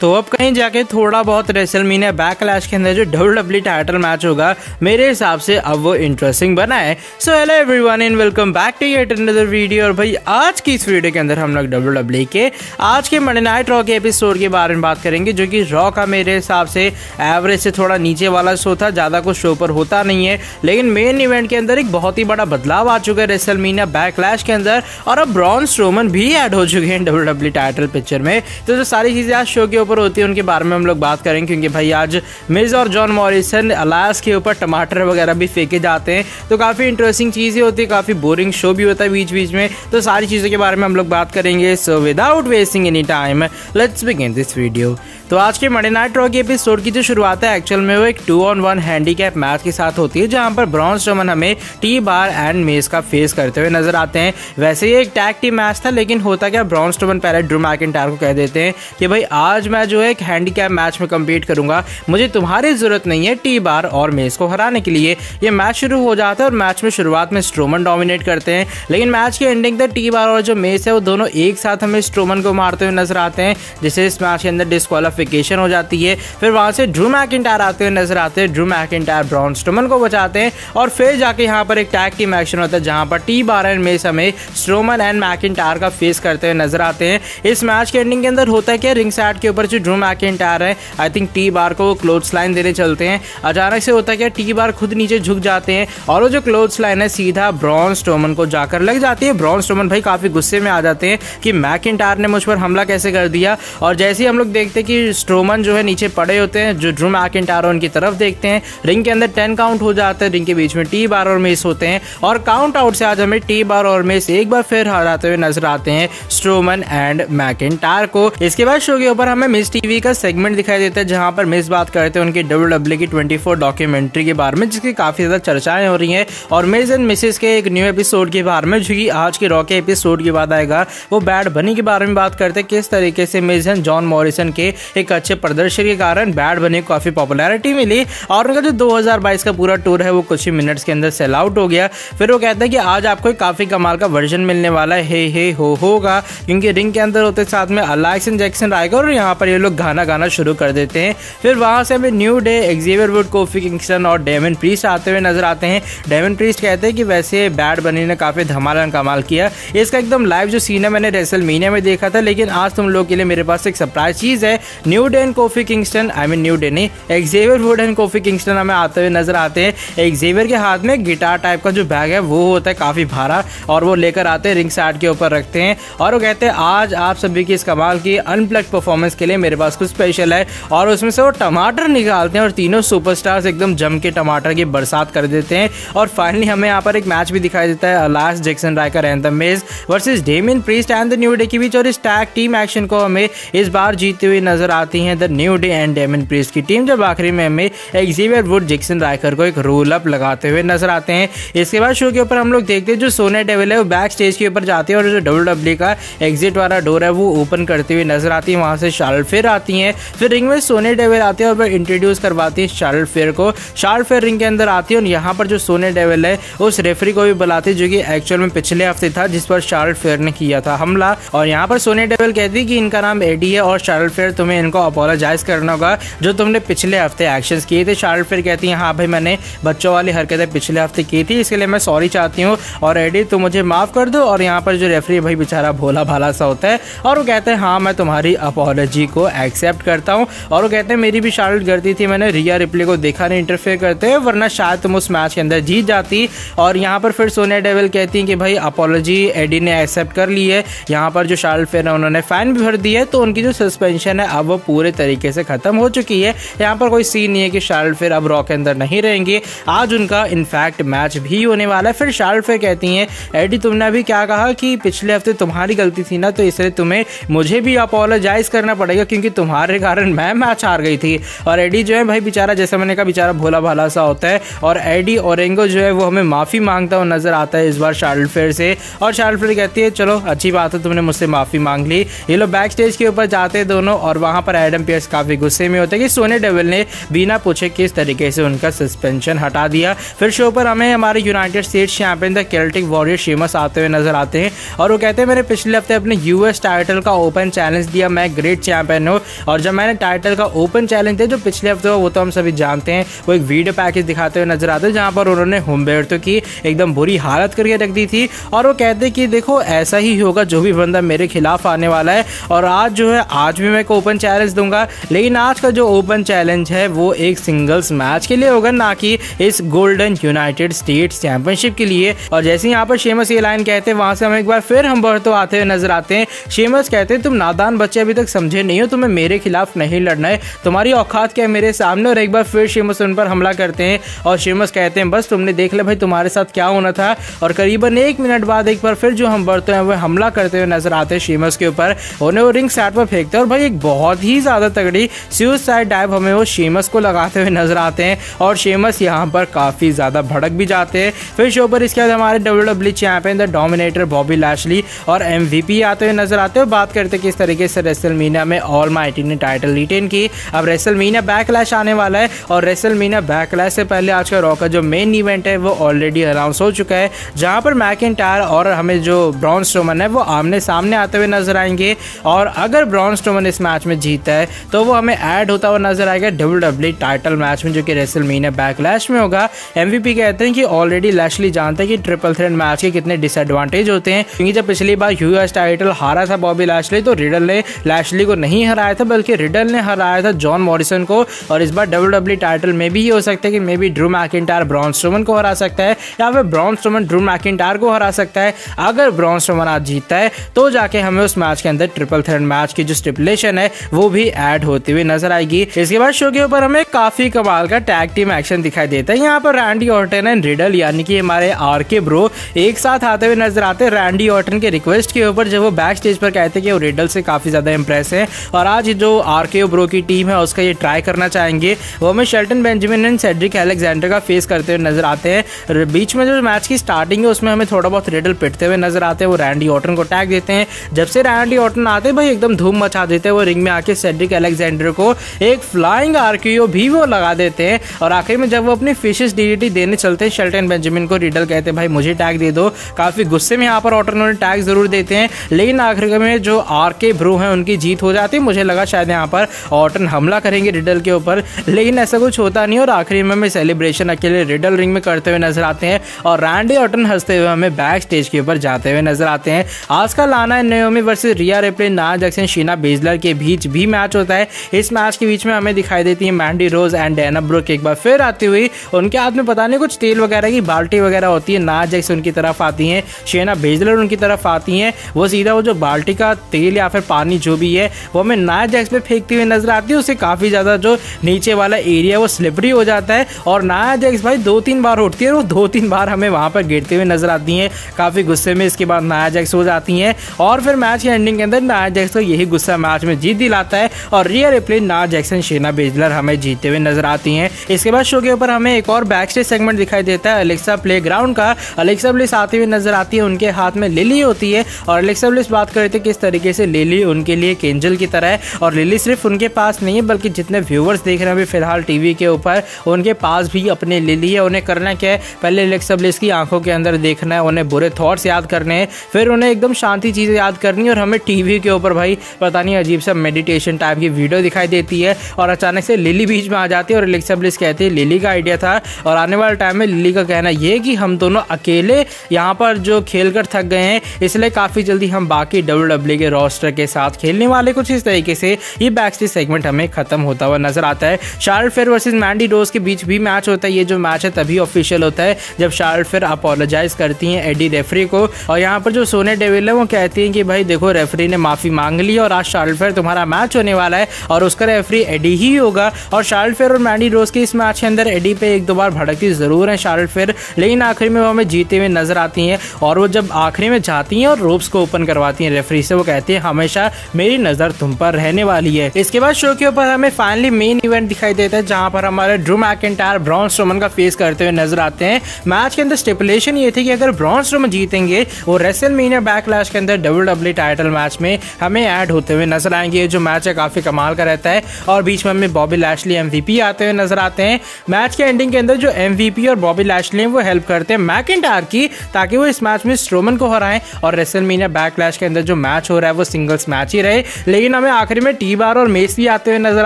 तो अब कहीं जाके थोड़ा बहुत रेसलमेनिया बैकलैश के अंदर जो WWE टाइटल मैच होगा मेरे हिसाब से अब वो इंटरेस्टिंग बना है। So hello everyone and welcome back to yet another video. और भाई आज की इस वीडियो के अंदर हम लोग WWE के आज के मंडे नाइट रॉ के एपिसोड के बारे में बात करेंगे, जो कि रॉ का मेरे हिसाब से एवरेज से थोड़ा नीचे वाला शो था, ज़्यादा कुछ शो पर होता नहीं है। लेकिन मेन इवेंट के अंदर एक बहुत ही बड़ा बदलाव आ चुका है रेसलमेनिया बैकलैश के अंदर, और अब ब्रॉन स्ट्रोमन भी ऐड हो चुके हैं WWE टाइटल पिक्चर में। तो जो सारी चीज़ें आज शो के ऊपर होती है उनके बारे में हम लोग बात करेंगे, क्योंकि भाई आज मिज और जॉन मॉरिसन अलायंस के ऊपर टमाटर वगैरह भी फेंके जाते हैं, तो काफ़ी इंटरेस्टिंग चीज़ें होती है, काफ़ी बोरिंग शो भी होता है बीच बीच में। तो सारी चीज़ों के बारे में हम लोग बात करेंगे। So without wasting any time let's begin this video. तो आज के मंडे नाइट रॉ के एपिसोड की जो शुरुआत है एक्चुअल में वो एक 2-on-1 हैंडीकैप मैच के साथ होती है, जहां पर ब्रॉन स्ट्रोमन हमें टी बार एंड मेस का फेस करते हुए नजर आते हैं। वैसे ये एक टैग टीम मैच था, लेकिन होता क्या, ब्रॉन स्ट्रोमन पहले ड्रू मैकिंटायर को कह देते हैं कि भाई आज मैं जो है एक हैंडीकैप मैच में कम्पीट करूंगा, मुझे तुम्हारी जरूरत नहीं है टी बार और मेस को हराने के लिए। ये मैच शुरू हो जाता है और मैच में शुरुआत में स्ट्रोमन डोमिनेट करते हैं, लेकिन मैच की एंडिंग तक टी बार और जो मेस है वो दोनों एक साथ हमें स्ट्रोमन को मारते हुए नजर आते हैं, जिससे इस मैच के अंदर डिस्क्वालिफिकेशन हो जाती है। फिर वहां से ड्रू मैकिंटायर आते हुए नजर आते हैं, ड्रू मैकिंटायर ब्रॉन स्ट्रोमन को बचाते हैं, और फिर जाके यहाँ पर एक टैग टीम एक्शन होता है, जहां पर टी बार एंड मेस हमें स्ट्रोमन एंड मैकिंटायर का फेस करते हुए नजर आते हैं। इस मैच के एंडिंग के अंदर होता है कि रिंग साइड के ऊपर जो ड्रू मैकिंटायर है, आई थिंक टी बार को क्लोथ्स लाइन देने चलते हैं। अचानक से होता है कि टी बार खुद नीचे झुक जाते हैं, और वो जो क्लोथ्स लाइन है सीधा ब्रॉन स्ट्रोमन को जाकर लग जाती है। ब्रॉन स्ट्रोमन भाई काफी गुस्से में आ जाते हैं कि मैकिंटायर ने मुझ पर हमला कैसे कर दिया, और जैसे ही हम लोग देखते हैं कि स्ट्रोमन जो है नीचे पड़े होते हैं, जो ड्रू मैकिंटायर उनकी तरफ देखते हैं, रिंग के अंदर 10 काउंट हो जाता है, रिंग के बीच में टी बार और मेस होते हैं, और काउंट आउट से आज हमें टी बार और मेस एक बार फिर हराते हुए नजर आते हैं स्ट्रोमन एंड मैकिंटायर को। इसके बाद शो के ऊपर हमें मिस टीवी का सेगमेंट दिखाई देता है, जहां पर मिस बात करते हैं उनकी WWE की 24 डॉक्यूमेंट्री के बारे में, जिसकी काफी ज्यादा चर्चाएं हो रही हैं, और मिस एंड मिसेस के एक न्यू एपिसोड के बारे में, जो कि आज के रॉ के एपिसोड के बाद आएगा, वो बैड बनी के बारे में बात करते हैं, किस तरीके से मिस एंड जॉन मॉरिसन के एक अच्छे प्रदर्शन के कारण बैड बनी को काफी पॉपुलैरिटी मिली, और उनका जो 2022 का पूरा टूर है वो कुछ ही मिनट्स के अंदर सेल आउट हो गया। फिर वो कहता है कि आज आपको काफी कमाल का वर्जन मिलने वाला है, हे हो होगा, क्योंकि रिंग के अंदर होते साथ में अलायंस एंड जैक्सन राइकर, और यहाँ पर ये लोग गाना शुरू कर देते हैं। फिर वहां से हमें new day, Xavier would, coffee Kingston और डेमन प्रीस्ट आते हुए नजर आते हैं। डेमन प्रीस्ट कहते हैं कि वैसे बैड बनी ने काफी धमाल कमाल किया, इसका एकदम लाइव जो सीन है मैंने रेसलमेनिया में देखा था, लेकिन आज तुम लोग के लिए मेरे पास एक सरप्राइज चीज है। New Day and Kofi Kingston, I mean New Day नहीं, Xavier Woods and Kofi Kingston हमें आते हुए नजर आते हैं। एक्जेवियर के हाथ में गिटार टाइप का जो बैग है वो होता है काफी भारा, और वो लेकर आते हैं, रिंग साइड के ऊपर रखते हैं, और वो कहते हैं आज आप सभी की इस कमाल की अनप्लग्ड परफॉर्मेंस के लिए मेरे पास कुछ स्पेशल है, और उसमें से वो टमाटर निकालते हैं, और तीनों सुपरस्टार्स एकदम जम के टमाटर की बरसात कर देते हैं। और फाइनली हमें यहाँ पर एक मैच भी दिखाई देता है, alliance Jackson Ryker and the Miz versus Damian Priest and the New Day के बीच, और इस टैग टीम एक्शन को हमें इस बार जीतते हुए नजर आती है the New Day and Damien priest की टीम, जब आखिरी में हमें एक्जेवियर वुड जैक्सन राइकर को एक रोल अप लगाते हुए नजर आते हैं। इसके बाद शो के ऊपर हम लोग देखते हैं जो सोनिया डेविल है वो बैक स्टेज के ऊपर जाती है, और जो WWE का एग्जिट वाला डोर है वो ओपन करते हुए नजर आती है। वहां से शार्लेट फेयर आती हैं, फिर रिंग में सोनिया डेविल आती है और वह इंट्रोड्यूस करवाती है शार्लेट फेयर को। शार्लेट फेयर रिंग के अंदर आती है, और यहाँ पर जो सोनिया डेविल है उस रेफरी को भी बुलाती है, जो कि एक्चुअल में पिछले हफ्ते था जिस पर शार्लेट फेयर ने किया था हमला। और यहाँ पर सोनिया डेविल कहती है कि इनका नाम एडी है, और शार्लेट फेयर तुम्हें इनको अपोलोजाइज करना होगा जो तुमने पिछले हफ्ते एक्शंस किए थे। शार्लेट फेयर कहती है हाँ भाई मैंने बच्चों वाली हरकतें पिछले हफ्ते की थी, इसके लिए मैं सॉरी चाहती हूँ, और एडी तुम मुझे माफ कर दो। और यहाँ पर जो रेफरी भाई बेचारा भोला भाला सा होता है, और वो कहते हैं हाँ मैं तुम्हारी अपॉलॉजी को एक्सेप्ट करता हूँ, और वो कहते हैं मेरी भी शार्लेट गलती थी, मैंने रिया रिप्ले को देखा नहीं इंटरफेयर करते हुए, वरना शायद तुम उस मैच के अंदर जीत जाती। और यहाँ पर फिर सोनिया डेविल कहती है कि भाई अपॉलॉजी एडी ने एक्सेप्ट कर ली है। यहाँ पर जो शार्लेट फेयर है उन्होंने फाइन भी भर दी है, तो उनकी जो सस्पेंशन है अब वो पूरे तरीके से खत्म हो चुकी है। यहाँ पर कोई सीन नहीं है कि शार्लेट फेयर अब रॉ के अंदर नहीं रहेंगे, आज उनका इनफैक्ट मैच भी होने वाला है। फिर शार्लेट फेयर कहती हैं एडी तुमने अभी क्या कहा कि पिछले हफ्ते तुम्हारी गलती थी ना, तो इसलिए तुम्हें मुझे भी अपोलोजाइज करना पड़ेगा, क्योंकि तुम्हारे कारण मैं मैच हार गई थी। और एडी जो है भाई बेचारा, जैसा मैंने कहा, बेचारा भोला भाला सा होता है, और एडी ओरेंगो जो है वो हमें माफी मांगता हुआ नजर आता है इस बार शार्लेट फेयर से। और शार्लेट फेयर कहती है चलो अच्छी बात है तुमने मुझसे माफी मांग ली। ये लोग बैक स्टेज के ऊपर जाते हैं दोनों, और वहां जहां पर एडम पियर्स काफी गुस्से में होते हैं कि सोनिया डेविल ने बिना पूछे किस तरीके से उनका सस्पेंशन हटा दिया। फिर शो पर हमें हमारे United states champion the Celtic warrior Sheamus आते हुए नजर आते हैं और वो कहते हैं मैंने पिछले हफ्ते अपने यूएस टाइटल का ओपन चैलेंज दिया, मैं ग्रेट चैंपियन हूँ। और जब मैंने टाइटल का ओपन चैलेंज दिया जो पिछले हफ्ते वो तो हम सभी जानते हैं, वो एक वीडियो पैकेज दिखाते हुए नजर आते हैं जहां पर उन्होंने हुम्बर्टो की एकदम बुरी हालत करके रख दी थी। और वो कहते हैं कि देखो ऐसा ही होगा जो भी बंदा मेरे खिलाफ आने वाला है, और आज जो है आज भी मैं एक ओपन चैलेंज दूंगा, लेकिन आज का जो ओपन चैलेंज है वो एक सिंगल्स मैच के लिए होगा, ना कि इस गोल्डन यूनाइटेड स्टेट्स चैंपियनशिप के लिए। और जैसे यहाँ पर शेमस ये लाइन कहते हैं वहां से हम एक बार फिर हुम्बर्टो आते हुए नजर आते हैं। शेमस कहते हैं तुम नादान बच्चे अभी तक समझे नहीं हो, तुम्हें मेरे खिलाफ नहीं लड़ना है, तुम्हारी औकात क्या है मेरे सामने। और एक बार फिर शेमस उन पर हमला करते हैं और शेमस कहते हैं बस तुमने देख लिया भाई तुम्हारे साथ क्या होना था। और करीबन 1 मिनट बाद एक बार फिर जो हुम्बर्टो हैं वो हमला करते हुए नजर आते हैं शेमस के ऊपर, उन्हें वो रिंग साइड पर फेंकते हैं और भाई एक बहुत ही ज्यादा तगड़ी सुसाइड डाइव हमें वो शेमस को लगाते हुए नजर आते हैं और शेमस यहाँ पर काफी ज्यादा भड़क भी जाते हैं। फिर शो पर इसके बाद हमारे WWE champion the dominator Bobby Lashley और MVP आते हुए नजर आते हैं। बात करते किस तरीके से रेसलमेनिया में ऑलमाइटी ने टाइटल रिटेन की। अब रेसलमेनिया बैकलैश आने वाला है और रेसलमेनिया बैकलैश से पहले आज का रॉ का जो मेन इवेंट है वो ऑलरेडी अनाउंस हो चुका है, जहां पर मैकिंटायर और हमें जो ब्रॉन स्ट्रोमन है वो आमने सामने आते हुए नजर आएंगे। और अगर ब्रॉन स्ट्रोमन इस मैच में जीतता है तो वो हमें ऐड होता हुआ नजर आएगा WWE टाइटल मैच में, जो कि रेसलमेनिया बैकलैश में होगा। MVP कहते हैं कि ऑलरेडी लैशली जानते हैं कि ट्रिपल थ्रेट मैच के कितने डिसएडवांटेज होते हैं, क्योंकि जब पिछली बार यूएस टाइटल हारा था बॉबी लैशली तो रिडल ने लैशली को नहीं हराया था, बल्कि रिडल ने हराया था जॉन मॉरिसन को। और इस बार WWE टाइटल में भी ये हो सकता है कि may be Drew McIntyre Braun Strowman को हरा सकता है या फिर ब्रॉन स्ट्रोमन ड्रू मैकिंटायर को हरा सकता है। अगर ब्रॉन स्ट्रोमन आज जीतता है तो जाके हमें उस मैच के अंदर ट्रिपल थ्रेट मैच की जो स्टिपुलेशन है वो भी ऐड होती हुई नजर आएगी। इसके बाद शो के ऊपर हमें काफी कमाल का टैग टीम एक्शन दिखाई देता है। यहाँ पर रैंडी ऑर्टन एंड रिडल यानी कि हमारे RK ब्रो एक साथ आते हुए नजर आते हैं रैंडी ऑर्टन के रिक्वेस्ट के ऊपर, जब वो बैक स्टेज पर कहते हैं कि वो रिडल से काफी ज्यादा इंप्रेस है और आज जो RK ब्रो की टीम है उसका ये ट्राई करना चाहेंगे। वो हमें Shelton Benjamin and Cedric Alexander का फेस करते हुए नजर आते हैं। बीच में जो मैच की स्टार्टिंग है उसमें हमें थोड़ा बहुत रिडल पिटते हुए नजर आते हैं। वो रैंडी ऑर्टन को टैग देते हैं। जब से रैंडी ऑर्टन आते हैं भाई एकदम धूम मचा देते हैं। वो रिंग में आके सेड्रिक अलेक्जेंडर को एक फ्लाइंग RKO भी वो लगा देते हैं। और आखिर में जब वो अपनी फिशेस DDT देने चलते हैं शेल्टन बेंजामिन को, रिडल कहते हैं भाई मुझे टैग दे दो। काफी गुस्से में यहाँ पर ऑर्टन उन्हें टैग जरूर देते हैं, लेकिन आखिर में जो RK ब्रो है उनकी जीत हो जाती है। मुझे लगा शायद यहाँ पर ऑर्टन हमला करेंगे रिडल के ऊपर, लेकिन ऐसा कुछ होता नहीं और आखिरी में हमें सेलिब्रेशन अकेले रिडल रिंग में करते हुए नजर आते हैं और रैंडी ऑर्टन हंसते हुए हमें बैक स्टेज के ऊपर जाते हुए नजर आते हैं। आज का लाना नाओमी वर्सेस रिया रिप्ले, नाया जैक्सन, शीना बेजलर के बीच भी मैच होता है। इस मैच के बीच में हमें दिखाई देती है मैंडी रोज एंड डैना ब्रुक एक बार फिर आती हुई। उनके हाथ में पता नहीं कुछ तेल वगैरह की बाल्टी वगैरह होती है। नाया जैक्सन उनकी तरफ आती है, शीना बेजलर उनकी तरफ आती हैं। वो सीधा वो जो बाल्टी का तेल या फिर पानी जो भी है वो हमें नाया जैक्स पे फेंकती हुई नजर आती है। उससे काफी ज्यादा जो नीचे वाला एरिया वो स्लिपरी हो जाता है और नाया जैक्स भाई 2-3 बार उठती है और वो 2-3 बार हमें वहां पर गिरते हुए नजर आती हैं। काफी गुस्से में इसके बाद नाया जैक्स हो जाती हैं और फिर मैच की एंडिंग के अंदर नाया जैक्स को यही गुस्सा मैच में जीत दिलाता है और रिया रिप्ले, नाया जैक्सन, शीना बेजलर हमें जीतते हुए नजर आती हैं। इसके बाद शो के ऊपर हमें एक और बैक स्टेज सेगमेंट दिखाई देता है अलेक्सा प्लेग्राउंड का। अलेक्सा ब्लिस आती हुई नजर आती है, उनके हाथ में लिली होती है और अलेक्सा ब्लिस बात करते हैं किस तरीके से लिली उनके लिए एक एंजल की तरह है। और लिली सिर्फ उनके पास नहीं है बल्कि जितने व्यूअर्स देख रहे हैं अभी फिलहाल टीवी के ऊपर, उनके पास भी अपने लिली है। उन्हें करना क्या है, पहले अलेक्सा ब्लिस की आंखों के अंदर देखना है, उन्हें बुरे थॉट्स याद करने हैं, फिर उन्हें एकदम शांति चीजें याद करनी है। और हमें टीवी के ऊपर भाई पता नहीं अजीब सा मेडिटेशन टाइप की वीडियो दिखाई देती है और अचानक से लिली बीच में आ जाती है और अलेक्सा ब्लिस कहती है लिली का आइडिया था। और आने वाले टाइम में लिली का कहना ये कि हम दोनों अकेले यहाँ पर जो खेलकर थक गए हैं, इसलिए काफी जल्दी हम बाकी WWE के रोस्टर के साथ खेलने वाले। कुछ इस तरीके से ये बैक स्टेज सेगमेंट हमें खत्म होता हुआ नजर आता है। शार्लेट फेयर वर्सेस मैंडी रोज के बीच भी मैच होता है। ये जो मैच है तभी ऑफिशियल होता है जब शार्लेट फेयर अपोलोजाइज करती हैं एडी रेफरी को और यहाँ पर जो सोनिया डेविल है वो कहती हैं कि भाई देखो रेफरी ने माफी मांग ली और आज शार्लेट फेयर तुम्हारा मैच होने वाला है और उसका रेफरी एडी ही होगा। और शार्लेट फेयर और मैंडी रोज के इस मैच के अंदर एडी पे 1-2 बार भड़कती जरूर है शार्लेट फेयर, लेकिन आखिर में वो हमें जीते हुए नजर आती हैं। और वो जब आखिरी में जाती हैं और रोप्स को ओपन करवाती हैं रेफरी से, वो कहती है हमेशा मेरी नजर तुम पर रहने वाली है। इसके बाद शो के ऊपर हमें फाइनली मेन इवेंट दिखाई देता है जहां पर हमारे ड्रू मैकिंटायर ब्रॉन स्ट्रोमन का फेस करते हुए नजर आते हैं। मैच के अंदर स्टिपुलेशन ये थी कि अगर ब्रॉन स्ट्रोमन जीतेंगे वो रेसलमेनिया बैकलैश के अंदर WWE टाइटल मैच में हमें ऐड होते हुए नजर आएंगे। जो मैच है काफी कमाल का रहता है और बीच में हमें बॉबी लैशली MVP आते हुए नजर आते हैं। मैच के एंडिंग के अंदर जो MVP और बॉबी लैशली हैं वो हेल्प करते हैं मैकिंटायर की ताकि वो इस मैच में स्ट्रोमन को हराएं और रेसलमेनिया बैकलैश के अंदर जो मैच हो रहा है वो सिंगल्स मैच ही रहे। लेकिन हमें आखिरी में T-Bar और मेस भी आते हुए नजर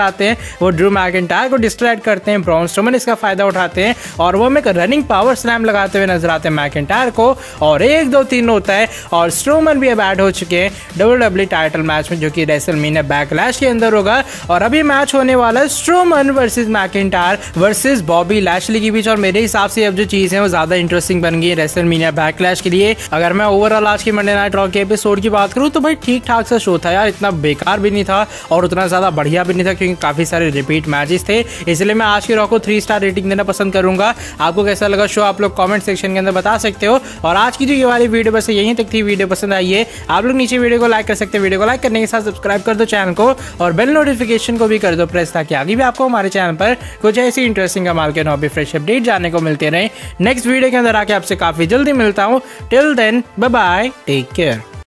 आते हैं। वो ड्रू मैकिंटायर को डिस्ट्रैक्ट करते हैं, ब्रॉन स्ट्रोमन इसका फायदा उठाते हैं और वो हमें एक रनिंग पावर स्लैम लगाते हुए नजर आते हैं मैकिंटायर को और 1 2 3 होता है और स्ट्रोमन भी अब ऐड हो चुके हैं WWE टाइटल मैच में जो कि रेसलमेनिया बैकलैश के अंदर होगा। और अभी मैच होने वाला है Strowman versus McIntyre versus Bobby Lashley के बीच और मेरे हिसाब से अब जो चीज़ है वो ज़्यादा इंटरेस्टिंग बन गई है रेसलमेनिया बैकलैश के लिए। अगर मैं ओवरऑल आज की मंडे नाइट रॉ के एपिसोड की बात करूँ तो भाई ठीक ठाक सा शो था यार, इतना बेकार भी नहीं था और उतना ज़्यादा बढ़िया भी नहीं था क्योंकि काफ़ी सारे रिपीट मैचेस थे। इसलिए मैं आज की रॉ को 3 स्टार रेटिंग देना पसंद करूंगा। आपको कैसा लगा शो आप लोग कमेंट सेक्शन के अंदर बता सकते हो। और आज की जो ये वाली वीडियो बस यहीं तक थी। वीडियो पसंद आई है आप लोग नीचे वीडियो को लाइक कर सकते हैं। वीडियो को लाइक करने के साथ सब्सक्राइब कर दो चैनल को और बेल नोटिफिकेशन को भी कर दो प्रेस ताकि आगे भी आपको हमारे चैनल पर कुछ ऐसी इंटरेस्टिंग कमाल के नॉबी फ्रेश अपडेट जानने को मिलते रहे। नेक्स्ट वीडियो के अंदर आके आपसे काफी जल्दी मिलता हूँ। Till then bye bye, take care.